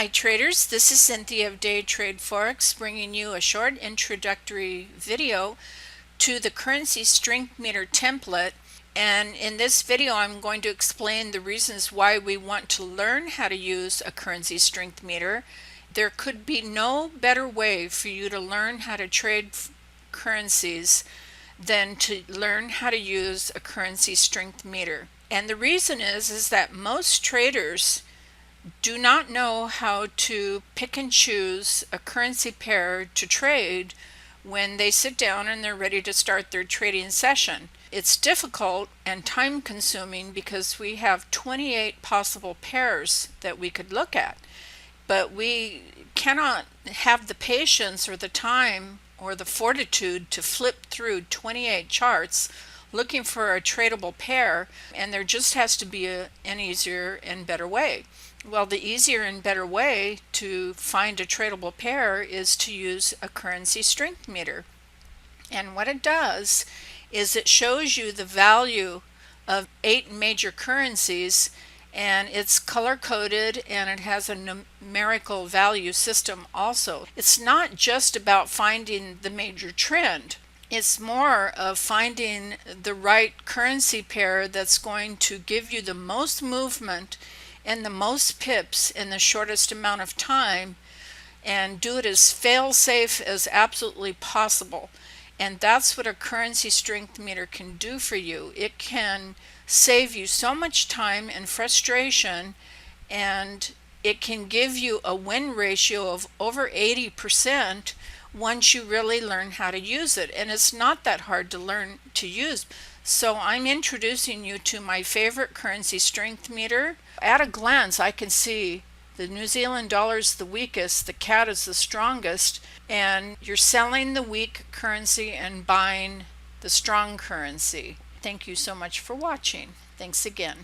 Hi traders, this is Cynthia of Daytradeforex bringing you a short introductory video to the currency strength meter template. And in this video I'm going to explain the reasons why we want to learn how to use a currency strength meter. There could be no better way for you to learn how to trade currencies than to learn how to use a currency strength meter. And the reason is that most traders do not know how to pick and choose a currency pair to trade when they sit down and they're ready to start their trading session. It's difficult and time consuming because we have 28 possible pairs that we could look at, but we cannot have the patience or the time or the fortitude to flip through 28 charts looking for a tradable pair, and there just has to be an easier and better way. Well, the easier and better way to find a tradable pair is to use a currency strength meter. And what it does is it shows you the value of 8 major currencies, and it's color coded and it has a numerical value system also. It's not just about finding the major trend. It's more of finding the right currency pair that's going to give you the most movement and the most pips in the shortest amount of time, and do it as fail-safe as absolutely possible. And that's what a currency strength meter can do for you. It can save you so much time and frustration, and it can give you a win ratio of over 80% once you really learn how to use it. And it's not that hard to learn to use. So I'm introducing you to my favorite currency strength meter. At a glance, I can see the New Zealand dollar is the weakest, the CAD is the strongest, and you're selling the weak currency and buying the strong currency. Thank you so much for watching. Thanks again.